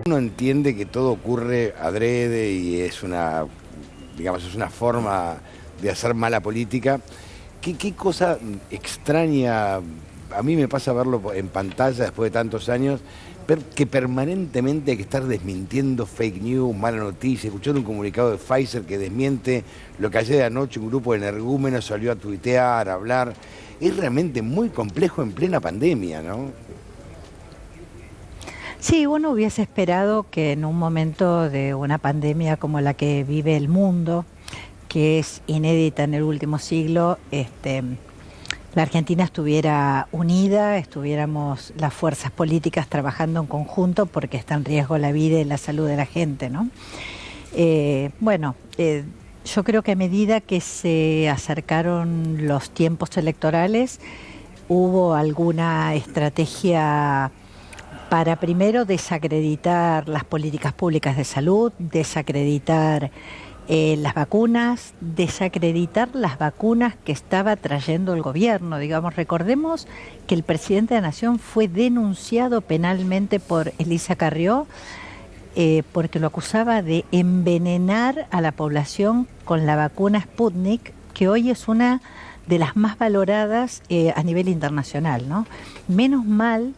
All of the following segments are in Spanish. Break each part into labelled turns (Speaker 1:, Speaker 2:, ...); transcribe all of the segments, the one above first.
Speaker 1: Uno entiende que todo ocurre adrede y es una, digamos, es una forma de hacer mala política. ¿Qué cosa extraña? A mí me pasa verlo en pantalla después de tantos años, ver que permanentemente hay que estar desmintiendo fake news, mala noticia, escuchar un comunicado de Pfizer que desmiente lo que ayer anoche un grupo de energúmenos salió a tuitear, a hablar. Es realmente muy complejo en plena pandemia, ¿no?
Speaker 2: Sí, uno hubiese esperado que en un momento de una pandemia como la que vive el mundo, que es inédita en el último siglo, la Argentina estuviera unida, estuviéramos las fuerzas políticas trabajando en conjunto porque está en riesgo la vida y la salud de la gente, ¿no? Bueno, yo creo que a medida que se acercaron los tiempos electorales, hubo alguna estrategia para primero desacreditar las políticas públicas de salud, desacreditar las vacunas, desacreditar las vacunas que estaba trayendo el gobierno. Digamos, recordemos que el presidente de la Nación fue denunciado penalmente por Elisa Carrió porque lo acusaba de envenenar a la población con la vacuna Sputnik, que hoy es una de las más valoradas a nivel internacional, ¿no? Menos mal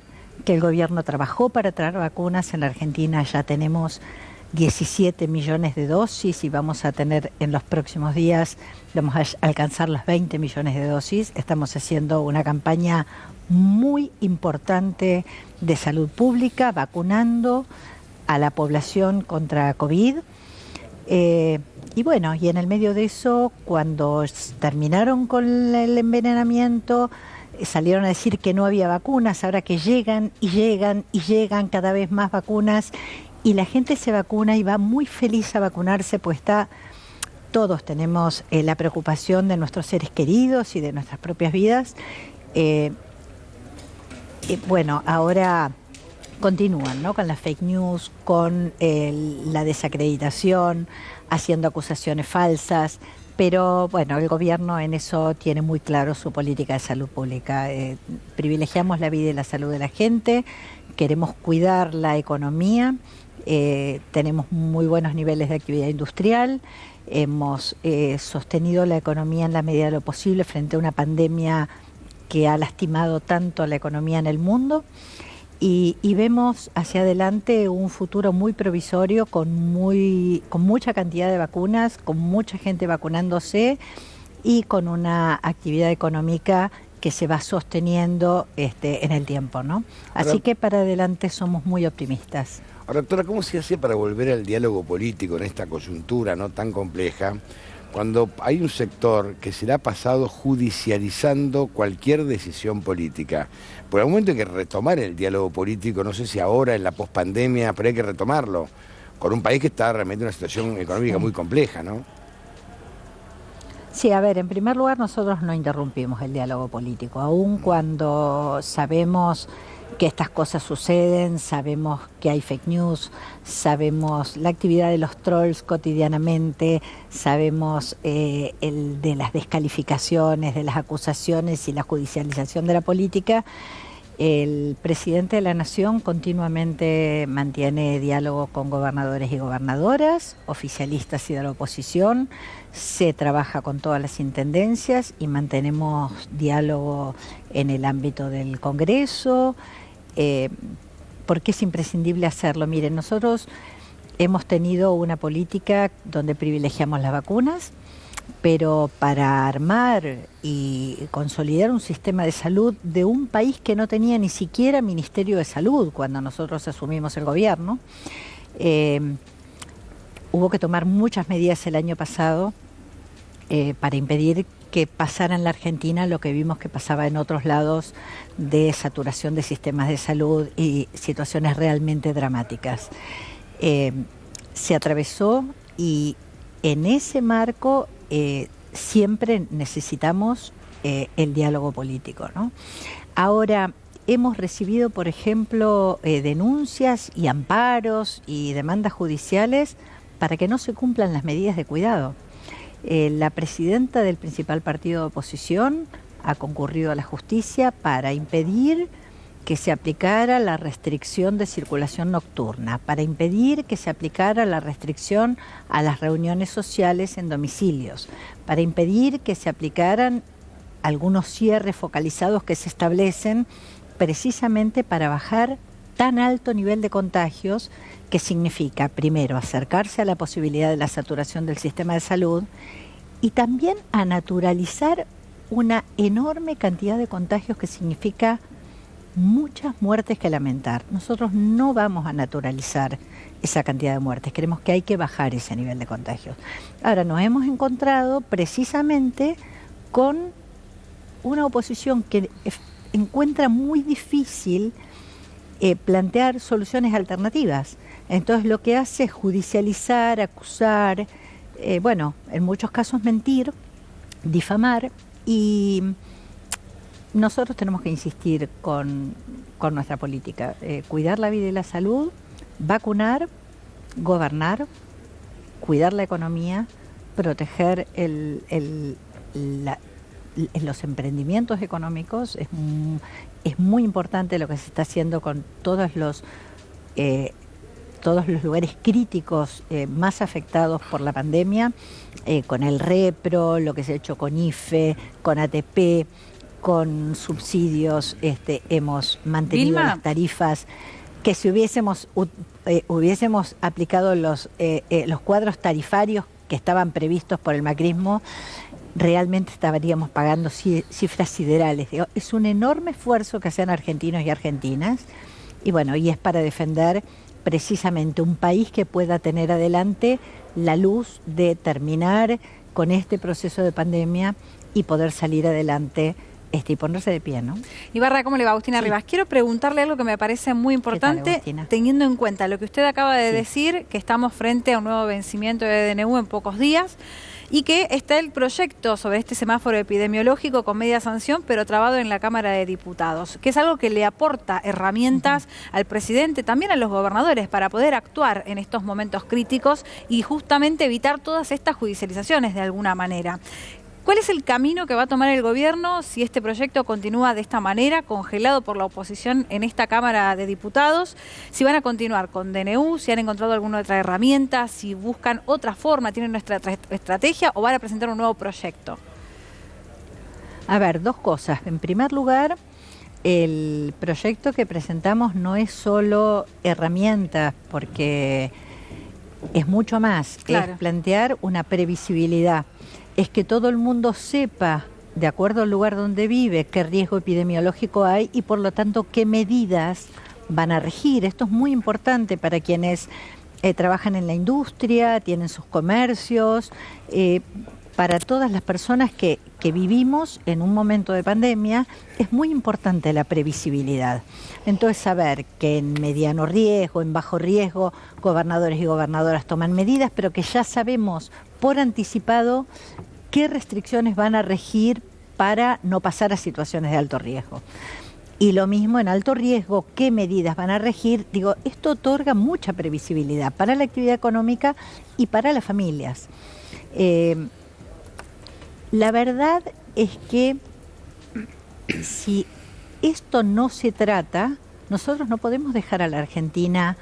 Speaker 2: que el gobierno trabajó para traer vacunas. En la Argentina ya tenemos 17 millones de dosis y vamos a tener en los próximos días, vamos a alcanzar los 20 millones de dosis. Estamos haciendo una campaña muy importante de salud pública, vacunando a la población contra COVID. Y bueno, y en el medio de eso, cuando terminaron con el envenenamiento, salieron a decir que no había vacunas, ahora que llegan y llegan y llegan cada vez más vacunas y la gente se vacuna y va muy feliz a vacunarse, pues todos tenemos la preocupación de nuestros seres queridos y de nuestras propias vidas. Bueno, ahora continúan, ¿no?, con las fake news, con la desacreditación, haciendo acusaciones falsas, pero bueno, el gobierno en eso tiene muy claro su política de salud pública. Privilegiamos la vida y la salud de la gente, queremos cuidar la economía, tenemos muy buenos niveles de actividad industrial, hemos sostenido la economía en la medida de lo posible frente a una pandemia que ha lastimado tanto a la economía en el mundo. Y vemos hacia adelante un futuro muy provisorio con mucha cantidad de vacunas, con mucha gente vacunándose y con una actividad económica que se va sosteniendo en el tiempo, ¿no? Así
Speaker 1: Ahora,
Speaker 2: que para adelante somos muy optimistas.
Speaker 1: ahora, doctora, ¿cómo se hace para volver al diálogo político en esta coyuntura no tan compleja, cuando hay un sector que se le ha pasado judicializando cualquier decisión política? Por el momento hay que retomar el diálogo político, no sé si ahora en la pospandemia, pero hay que retomarlo, con un país que está realmente en una situación económica
Speaker 2: Sí.
Speaker 1: muy compleja, ¿no?
Speaker 2: Sí, a ver, en primer lugar nosotros no interrumpimos el diálogo político, aun cuando sabemos que estas cosas suceden, sabemos que hay fake news, sabemos la actividad de los trolls cotidianamente, sabemos el de las descalificaciones, de las acusaciones y la judicialización de la política. El presidente de la Nación continuamente mantiene diálogo con gobernadores y gobernadoras, oficialistas y de la oposición. Se trabaja con todas las intendencias y mantenemos diálogo en el ámbito del Congreso, porque es imprescindible hacerlo. Miren, nosotros hemos tenido una política donde privilegiamos las vacunas, pero para armar y consolidar un sistema de salud de un país que no tenía ni siquiera Ministerio de Salud cuando nosotros asumimos el gobierno, eh, hubo que tomar muchas medidas el año pasado para impedir que pasara en la Argentina lo que vimos que pasaba en otros lados, de saturación de sistemas de salud y situaciones realmente dramáticas. Eh, Se atravesó y en ese marco siempre necesitamos el diálogo político, ¿no? Ahora, hemos recibido, por ejemplo, denuncias y amparos y demandas judiciales para que no se cumplan las medidas de cuidado. La presidenta del principal partido de oposición ha concurrido a la justicia para impedir que se aplicara la restricción de circulación nocturna, para impedir que se aplicara la restricción a las reuniones sociales en domicilios, para impedir que se aplicaran algunos cierres focalizados que se establecen precisamente para bajar tan alto nivel de contagios, que significa, primero, acercarse a la posibilidad de la saturación del sistema de salud y también a naturalizar una enorme cantidad de contagios que significa muchas muertes que lamentar. Nosotros no vamos a naturalizar esa cantidad de muertes, creemos que hay que bajar ese nivel de contagios. Ahora, nos hemos encontrado precisamente con una oposición que encuentra muy difícil plantear soluciones alternativas. Entonces lo que hace es judicializar, acusar, bueno, en muchos casos mentir, difamar, y nosotros tenemos que insistir con nuestra política, cuidar la vida y la salud, vacunar, gobernar, cuidar la economía, proteger los emprendimientos económicos. Es muy importante lo que se está haciendo con todos los lugares críticos más afectados por la pandemia, con el Repro, lo que se ha hecho con IFE, con ATP, con subsidios. Hemos mantenido
Speaker 3: Vilma,
Speaker 2: las tarifas, que si hubiésemos aplicado los cuadros tarifarios que estaban previstos por el macrismo, realmente estaríamos pagando cifras siderales. Digo, es un enorme esfuerzo que hacen argentinos y argentinas, y bueno, y es para defender precisamente un país que pueda tener adelante la luz de terminar con este proceso de pandemia y poder salir adelante y ponerse de pie, ¿no?
Speaker 3: Ibarra, ¿cómo le va? Agustina Rivas. Quiero preguntarle algo que me parece muy importante, teniendo en cuenta lo que usted acaba de decir, que estamos frente a un nuevo vencimiento de DNU en pocos días, y que está el proyecto sobre este semáforo epidemiológico con media sanción, pero trabado en la Cámara de Diputados, que es algo que le aporta herramientas al presidente, también a los gobernadores, para poder actuar en estos momentos críticos y justamente evitar todas estas judicializaciones de alguna manera. ¿Cuál es el camino que va a tomar el gobierno si este proyecto continúa de esta manera, congelado por la oposición en esta Cámara de Diputados? Si van a continuar con DNU, si han encontrado alguna otra herramienta, si buscan otra forma, tienen nuestra estrategia, o van a presentar un nuevo proyecto.
Speaker 2: A ver, dos cosas. En primer lugar, el proyecto que presentamos no es solo herramientas, porque es mucho más. Claro. Es plantear una previsibilidad. Es que todo el mundo sepa, de acuerdo al lugar donde vive, qué riesgo epidemiológico hay y por lo tanto qué medidas van a regir. Esto es muy importante para quienes trabajan en la industria, tienen sus comercios, para todas las personas que vivimos en un momento de pandemia. Es muy importante la previsibilidad. Entonces, saber que en mediano riesgo, en bajo riesgo, gobernadores y gobernadoras toman medidas, pero que ya sabemos por anticipado qué restricciones van a regir para no pasar a situaciones de alto riesgo. Y lo mismo en alto riesgo, qué medidas van a regir. Digo, esto otorga mucha previsibilidad para la actividad económica y para las familias. La verdad es que si esto no se trata, nosotros no podemos dejar a la Argentina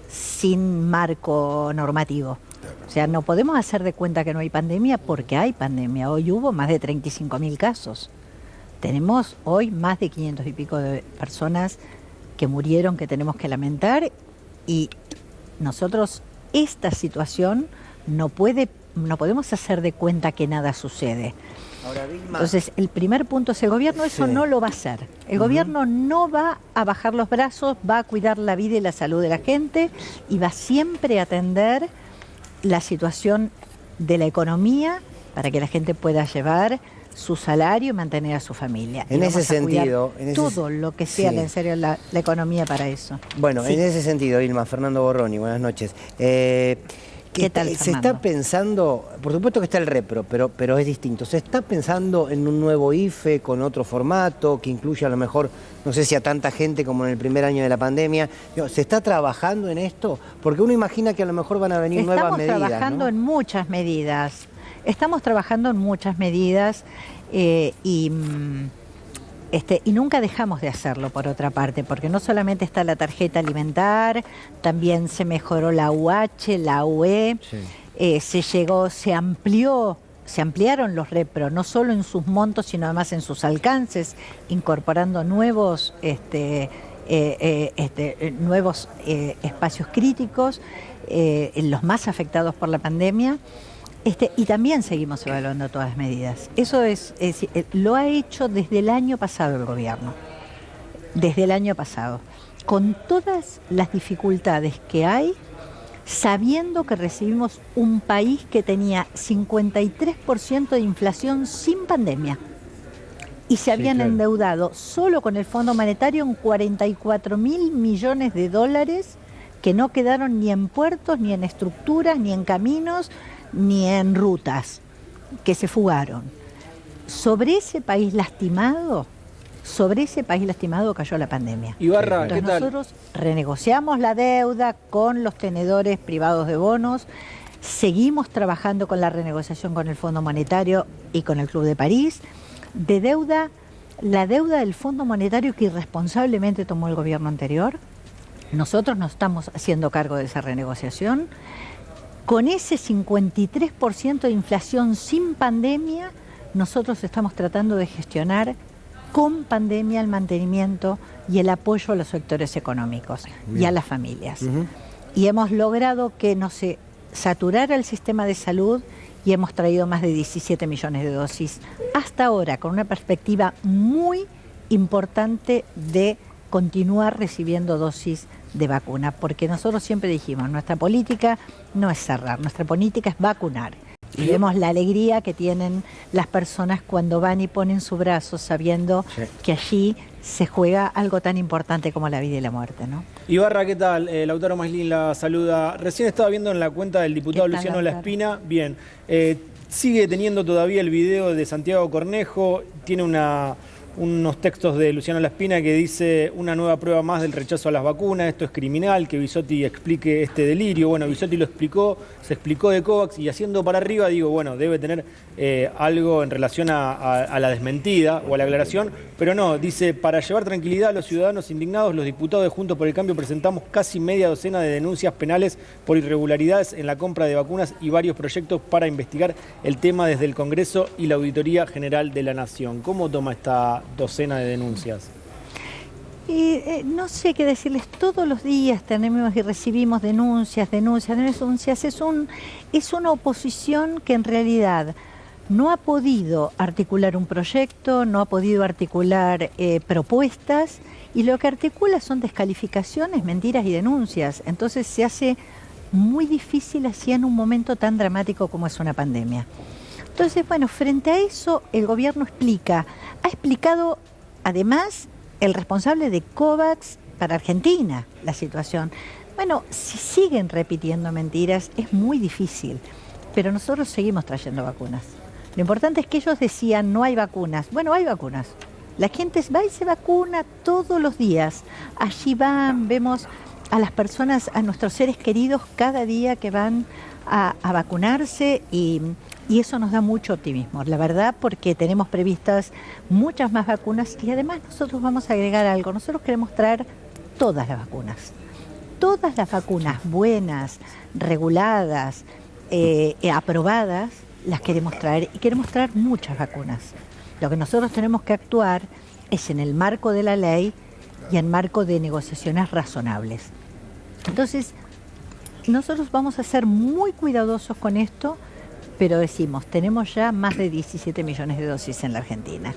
Speaker 2: sin marco normativo. O sea, no podemos hacer de cuenta que no hay pandemia, porque hay pandemia. Hoy hubo más de 35.000 casos. Tenemos hoy más de 500 y pico de personas que murieron, que tenemos que lamentar, y nosotros esta situación no podemos hacer de cuenta que nada sucede. Ahora, Vilma, entonces, el primer punto es: el gobierno eso no lo va a hacer. El gobierno no va a bajar los brazos, va a cuidar la vida y la salud de la gente y va siempre a atender la situación de la economía para que la gente pueda llevar su salario y mantener a su familia.
Speaker 4: En ese sentido,
Speaker 2: todo lo que sea, en serio, la economía para eso.
Speaker 4: Bueno, en ese sentido, Vilma, Fernando Borroni, buenas noches.
Speaker 2: ¿Qué tal,
Speaker 4: se está pensando, por supuesto que está el Repro, pero es distinto. ¿Se está pensando en un nuevo IFE con otro formato que incluya a lo mejor, no sé si a tanta gente como en el primer año de la pandemia? ¿Se está trabajando en esto? Porque uno imagina que a lo mejor van a venir nuevas medidas.
Speaker 2: Estamos trabajando en muchas medidas. Estamos trabajando en muchas medidas y Y nunca dejamos de hacerlo, por otra parte, porque no solamente está la tarjeta alimentar, también se mejoró la UH, la UE, se ampliaron los repro, no solo en sus montos, sino además en sus alcances, incorporando nuevos espacios críticos, los más afectados por la pandemia. Y también seguimos evaluando todas las medidas. Eso lo ha hecho desde el año pasado el gobierno, desde el año pasado, con todas las dificultades que hay, sabiendo que recibimos un país que tenía 53% de inflación sin pandemia y se habían endeudado solo con el Fondo Monetario en 44.000 millones de dólares que no quedaron ni en puertos, ni en estructuras, ni en caminos, ni en rutas, que se fugaron. Sobre ese país lastimado cayó la pandemia.
Speaker 5: Ibarra,
Speaker 2: entonces,
Speaker 5: ¿qué tal?
Speaker 2: Nosotros renegociamos la deuda con los tenedores privados de bonos, seguimos trabajando con la renegociación con el Fondo Monetario y con el Club de París. La deuda del Fondo Monetario que irresponsablemente tomó el gobierno anterior, nosotros nos estamos haciendo cargo de esa renegociación. Con ese 53% de inflación sin pandemia, nosotros estamos tratando de gestionar con pandemia el mantenimiento y el apoyo a los sectores económicos y a las familias. Y hemos logrado que no se saturara el sistema de salud y hemos traído más de 17 millones de dosis hasta ahora, con una perspectiva muy importante de continuar recibiendo dosis de vacuna, porque nosotros siempre dijimos, nuestra política no es cerrar, nuestra política es vacunar. Y vemos la alegría que tienen las personas cuando van y ponen su brazo sabiendo que allí se juega algo tan importante como la vida y la muerte, ¿no?
Speaker 5: Ibarra, ¿qué tal? Lautaro Maslin la saluda. Recién estaba viendo en la cuenta del diputado Luciano Laspina. Bien, sigue teniendo todavía el video de Santiago Cornejo, tiene unos textos de Luciano Laspina que dice una nueva prueba más del rechazo a las vacunas, esto es criminal, que Bisotti explique este delirio. Bueno, Bisotti lo explicó, se explicó de COVAX y haciendo para arriba digo, bueno, debe tener algo en relación a la desmentida o a la aclaración, pero no, dice, para llevar tranquilidad a los ciudadanos indignados, los diputados de Juntos por el Cambio presentamos casi media docena de denuncias penales por irregularidades en la compra de vacunas y varios proyectos para investigar el tema desde el Congreso y la Auditoría General de la Nación. ¿Cómo toma esta docena de denuncias?
Speaker 2: No sé qué decirles, todos los días tenemos y recibimos denuncias. Es una oposición que en realidad no ha podido articular un proyecto, no ha podido articular propuestas, y lo que articula son descalificaciones, mentiras y denuncias. Entonces se hace muy difícil así en un momento tan dramático como es una pandemia. Entonces, bueno, frente a eso el gobierno ha explicado además el responsable de COVAX para Argentina la situación. Bueno, si siguen repitiendo mentiras es muy difícil, pero nosotros seguimos trayendo vacunas. Lo importante es que ellos decían no hay vacunas. Bueno, hay vacunas. La gente va y se vacuna todos los días. Allí van, vemos a las personas, a nuestros seres queridos cada día que van a vacunarse y eso nos da mucho optimismo, la verdad, porque tenemos previstas muchas más vacunas y además nosotros vamos a agregar algo. Nosotros queremos traer todas las vacunas buenas, reguladas, aprobadas, las queremos traer y queremos traer muchas vacunas. Lo que nosotros tenemos que actuar es en el marco de la ley y en marco de negociaciones razonables. Entonces, nosotros vamos a ser muy cuidadosos con esto, pero decimos, tenemos ya más de 17 millones de dosis en la Argentina.